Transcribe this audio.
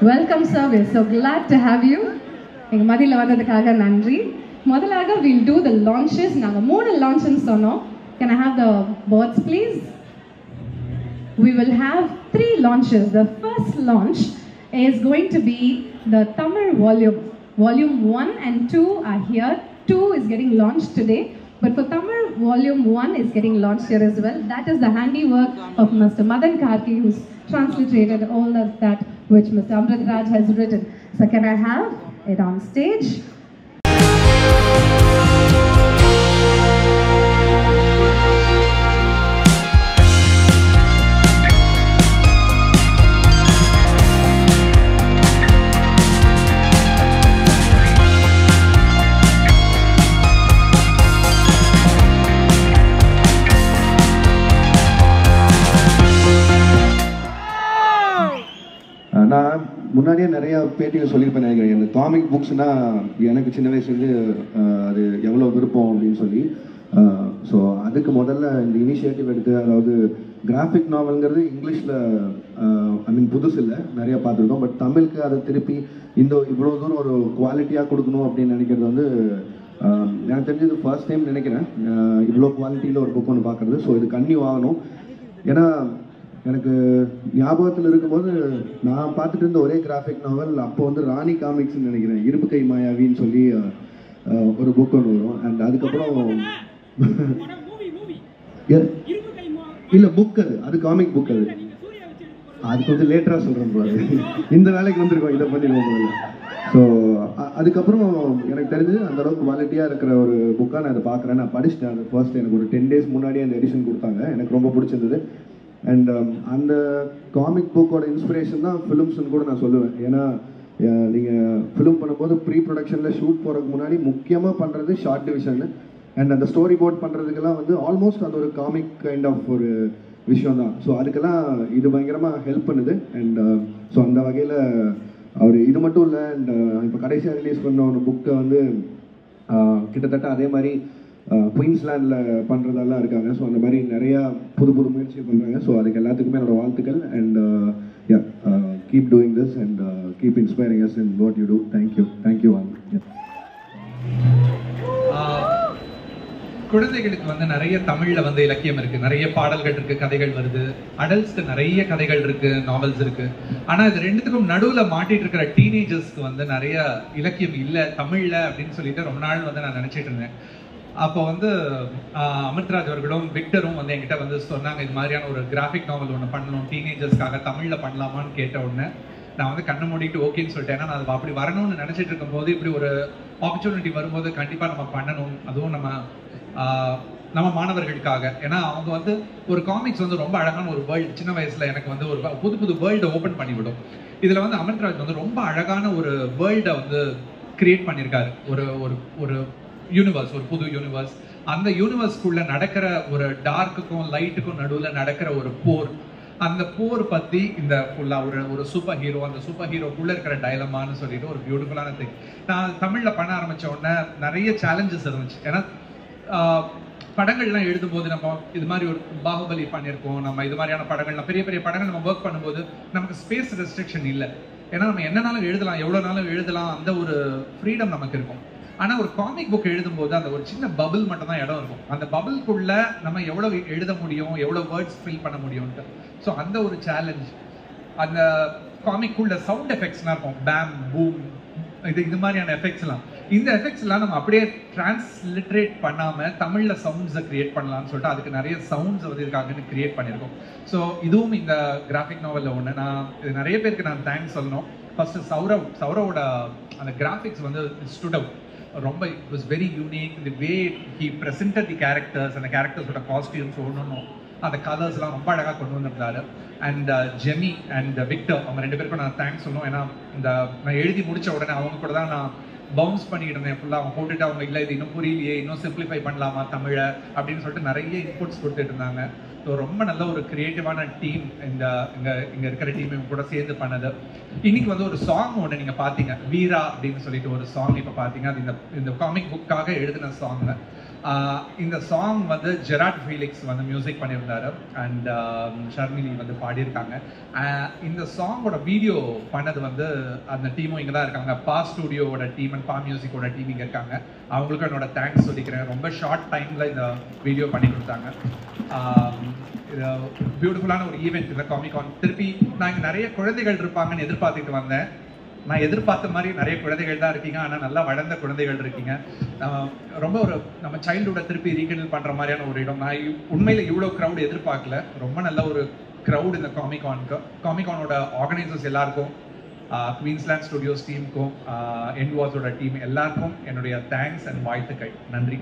Welcome sir, we are so glad to have you. எங்க மதியில வந்ததுக்காக நன்றி. முதலாக we'll do the launches. நாங்க 3 launches சொன்னோம். Can I have the boards please? We will have 3 launches. The first launch is going to be the Tamil volume. Volume 1 and 2 are here. 2 is getting launched today. But for Tamil, Volume 1 is getting launched here as well. That is the handiwork of Mr. Madan Karki, who's transliterated all of that which Mr. Amrit Raj has written. So can I have it on stage? நான் முன்னாடியே நிறைய பேட்டிகள் சொல்லியிருப்பேன் நினைக்கிறேன். இந்த comic புக்ஸ்னால் எனக்கு சின்ன வயசுலேருந்து அது எவ்வளோ விருப்பம் அப்படின்னு சொல்லி. ஸோ அதுக்கு முதல்ல இந்த இனிஷியேட்டிவ் எடுத்து, அதாவது கிராஃபிக் நாவல்ங்கிறது இங்கிலீஷில் புதுசு இல்லை, நிறைய பார்த்துருக்கோம். பட் தமிழுக்கு அதை திருப்பி இவ்வளோ தூரம் ஒரு குவாலிட்டியாக கொடுக்கணும் அப்படின்னு நினைக்கிறது வந்து எனக்கு தெரிஞ்சது ஃபர்ஸ்ட் டைம் நினைக்கிறேன். இவ்வளோ குவாலிட்டியில் ஒரு புக் ஒன்று பார்க்குறது. ஸோ இது கன்னியூ ஆகணும். ஏன்னா எனக்கு ஞாபகத்தில் இருக்கும்போது நான் பார்த்துட்டு இருந்த ஒரே கிராஃபிக் நாவல் அப்போ வந்து ராணி காமிக்ஸ்ன்னு நினைக்கிறேன், இருப்பு கை மாயாவின்னு சொல்லி ஒரு புக் ஒன்று வரும். அண்ட் அதுக்கப்புறம் இல்லை புக் அது காமிக் புக். அது கொஞ்சம் லேட்டராக சொல்கிறேன் ப்ரோ. இந்த வேலைக்கு வந்திருக்கோம், இதை பண்ணிடுவோம். ஸோ அதுக்கப்புறம் எனக்கு தெரிஞ்சது அந்தளவுக்கு குவாலிட்டியாக இருக்கிற ஒரு புக்காக நான் அதை பார்க்குறேன். நான் படிச்சுட்டேன். அது ஃபர்ஸ்ட் எனக்கு ஒரு 10 days முன்னாடியே அந்த எடிஷன் கொடுத்தாங்க. எனக்கு ரொம்ப பிடிச்சிருந்தது. அண்ட் அந்த காமிக் புக்கோட இன்ஸ்பிரேஷன் தான் ஃபிலிம்ஸ்ன்னு கூட நான் சொல்லுவேன். ஏன்னா நீங்கள் ஃபிலிம் பண்ணும்போது ப்ரீ ப்ரொடக்ஷனில் ஷூட் போகிறதுக்கு முன்னாடி முக்கியமாக பண்ணுறது ஷார்ட் டிவிஷன். அண்ட் அந்த ஸ்டோரி போர்ட் பண்ணுறதுக்கெல்லாம் வந்து ஆல்மோஸ்ட் அது ஒரு காமிக் கைண்ட் ஆஃப் ஒரு விஷயம் தான். ஸோ அதுக்கெல்லாம் இது பயங்கரமாக ஹெல்ப் பண்ணுது. அண்ட் ஸோ அந்த வகையில் அவர் இது மட்டும் இல்லை, அண்ட் இப்போ கடைசியாக ரிலீஸ் பண்ண ஒரு புக்கை வந்து கிட்டத்தட்ட அதே மாதிரி குயின்ஸ்லாண்டில் பண்ணுறதெல்லாம் இருக்காங்க. ஸோ அந்த மாதிரி நிறையா புது முயற்சி பண்ணுறாங்க. ஸோ அதுக்கு எல்லாத்துக்குமே என்னோடய வாழ்த்துக்கள். And keep doing this and keep inspiring us in what you do. Thank you all. குழந்தைகளுக்கு வந்து நிறைய தமிழ்ல வந்து இலக்கியம் இருக்கு, நிறைய பாடல்கள் இருக்கு, கதைகள் வருது. அடல்ட்ஸ்க்கு நிறைய கதைகள் இருக்கு, நாவல்ஸ் இருக்கு. ஆனா இது ரெண்டுத்துக்கும் நடுவுல மாட்டிட்டு இருக்கிற டீனேஜர்ஸ்க்கு வந்து நிறைய இலக்கியம் இல்லை தமிழ்ல அப்படின்னு சொல்லிட்டு ரொம்ப நாள் வந்து நான் நினைச்சிட்டு இருந்தேன். அப்போ வந்து அமிர்த்ராஜ் அவர்களும் விக்டரும் வந்து என்கிட்ட வந்து சொன்னாங்க, இது மாதிரியான ஒரு கிராஃபிக் நாவல் ஒன்று பண்ணணும், டீனேஜர்ஸ்க்காக தமிழில் பண்ணலாமான்னு கேட்ட உடனே நான் வந்து கண்ணை மூடிட்டு ஓகேன்னு சொல்லிட்டேன். ஏன்னா நான் அப்படி வரணும்னு நினச்சிட்டு இருக்கும்போது இப்படி ஒரு ஆப்பர்ச்சுனிட்டி வரும்போது கண்டிப்பாக நம்ம பண்ணணும். அதுவும் நம்ம மாணவர்களுக்காக. ஏன்னா அவங்க வந்து ஒரு காமிக்ஸ் வந்து ரொம்ப அழகான ஒரு வேர்ல்டு, சின்ன வயசுல எனக்கு வந்து ஒரு புது வேர்ல்டை ஓப்பன் பண்ணிவிடும். இதில் வந்து அமிர்த்ராஜ் வந்து ரொம்ப அழகான ஒரு வேர்ல்டை வந்து கிரியேட் பண்ணியிருக்காரு. ஒரு யூனிவர்ஸ், ஒரு புது யூனிவர்ஸ். அந்த யூனிவர்ஸ்க்குள்ள நடக்கிற ஒரு டார்க்குக்கும் லைட்டுக்கும் நடுவில் நடக்கிற ஒரு போர், அந்த போர் பற்றி இந்த ஃபுல்லாக ஒரு சூப்பர் ஹீரோ, அந்த சூப்பர் ஹீரோக்குள்ளே இருக்கிற டைலமான்னு சொல்லிட்டு ஒரு பியூட்டிஃபுல்லான திங். நான் தமிழில் பண்ண ஆரம்பித்த உடனே நிறைய சேலஞ்சஸ் இருந்துச்சு. ஏன்னா படங்கள்லாம் எழுதும்போது நம்ம இது மாதிரி ஒரு பாகுபலி பண்ணியிருக்கோம், நம்ம இது மாதிரியான படங்கள்லாம் பெரிய பெரிய படங்கள் நம்ம ஒர்க் பண்ணும்போது நமக்கு ஸ்பேஸ் ரெஸ்ட்ரிக்ஷன் இல்லை. ஏன்னா நம்ம என்னன்னாலும் எழுதலாம், எவ்வளோ நாளும் எழுதலாம், அந்த ஒரு ஃப்ரீடம் நமக்கு இருக்கும். ஆனால் ஒரு காமிக் புக் எழுதும்போது அந்த ஒரு சின்ன பபிள் மட்டும் தான் இடம் இருக்கும். அந்த பபிள்குள்ள நம்ம எவ்வளோ எழுத முடியும், எவ்வளோ வேர்ட்ஸ் ஃபில் பண்ண முடியும்ட்டு. ஸோ அந்த ஒரு சேலஞ்ச். அந்த காமிக்குள்ள சவுண்ட் எஃபெக்ட்ஸ்லாம் இருக்கும், பேம் பூம், இது மாதிரியான எஃபெக்ட்ஸ்லாம். இந்த எஃபெக்ட்ஸ்லாம் நம்ம அப்படியே டிரான்ஸ்லிட்ரேட் பண்ணாமல் தமிழில் சவுண்ட்ஸை கிரியேட் பண்ணலாம்னு சொல்லிட்டு அதுக்கு நிறைய சவுண்ட்ஸ் வந்து இதுக்காகன்னு கிரியேட் பண்ணியிருக்கோம். ஸோ இதுவும் இந்த கிராஃபிக் நாவலில் ஒன்று. நான் இது நிறைய பேருக்கு நான் தேங்க்ஸ் சொல்லணும். ஃபர்ஸ்ட் சௌரவோட அந்த கிராஃபிக்ஸ் வந்து ஸ்டுட் அவுட். ரொம்ப it was very unique. The way he presented the characters, அந்த கேரக்டர்ஸோட காஸ்டியூம்ஸ் ஒன்றும் அந்த கலர்ஸ்லாம் ரொம்ப அழகாக கொண்டு வந்திருந்தாரு. அண்ட் ஜெமி அண்ட் விக்டர், அவங்க 2 பேருக்கும் நான் தேங்க்ஸ் சொல்லணும். ஏன்னா நான் எழுதி முடித்த உடனே அவங்க கூட தான் நான் பவுன்ஸ் பண்ணிட்டு இருந்தேன் ஃபுல்லாக. அவங்க போட்டுட்டு அவங்க இல்லை இது இன்னும் புரியலையே, இன்னும் சிம்பிளிஃபை பண்ணலாமா தமிழை அப்படின்னு சொல்லிட்டு நிறைய இன்புட்ஸ் கொடுத்துட்டு இருந்தாங்க. ஸோ ரொம்ப நல்ல ஒரு கிரியேட்டிவான டீம் இங்கே இருக்கிற டீம் இவங்க கூட சேர்ந்து பண்ணது. இன்னைக்கு வந்து ஒரு சாங் ஒன்று நீங்கள் பார்த்தீங்க, வீரா அப்படின்னு சொல்லிட்டு ஒரு சாங் இப்போ பார்த்தீங்க. அது இந்த காமிக் புக்காக எழுதின சாங். இந்த சாங் வந்து ஜெராட் ஃபீலிக்ஸ் வந்து மியூசிக் பண்ணியிருந்தாரு அண்ட் ஷர்மிலி வந்து பாடியிருக்காங்க. இந்த சாங்கோட வீடியோ பண்ணது வந்து அந்த டீமும் இங்கே தான் இருக்காங்க. பா ஸ்டுடியோவோட டீம் அண்ட் பா மியூசிக்கோட டீம் இங்கே இருக்காங்க. அவங்களுக்கும் என்னோட தேங்க்ஸ் சொல்லிக்கிறேன். ரொம்ப ஷார்ட் டைமில் இந்த வீடியோ பண்ணி கொடுத்தாங்க. பியூட்டிஃபுல்லான ஒரு ஈவெண்ட் இந்த காமிகான். திருப்பி நான் இங்கே நிறைய குழந்தைகள் இருப்பாங்கன்னு எதிர்பார்த்துட்டு வந்தேன். நான் எதிர்பார்த்த மாதிரி நிறைய குழந்தைகள் தான் இருக்கீங்க. ஆனால் நல்லா வளர்ந்த குழந்தைகள் இருக்கீங்க. ரொம்ப ஒரு நம்ம சைல்டுஹுட்டை திருப்பி ரீகனல் பண்ணுற மாதிரியான ஒரு இடம். நான் உண்மையில் இவ்வளோ க்ரௌட் எதிர்பார்க்கல. ரொம்ப நல்ல ஒரு க்ரௌட் இந்த காமிகானோட ஆர்கனைசர்ஸ் எல்லாருக்கும், குவீன்ஸ்லேண்ட் ஸ்டுடியோஸ் டீமுக்கும், என்வாஸோட டீம் எல்லாருக்கும் என்னுடைய தேங்க்ஸ் அண்ட் வாழ்த்துக்கள். நன்றி.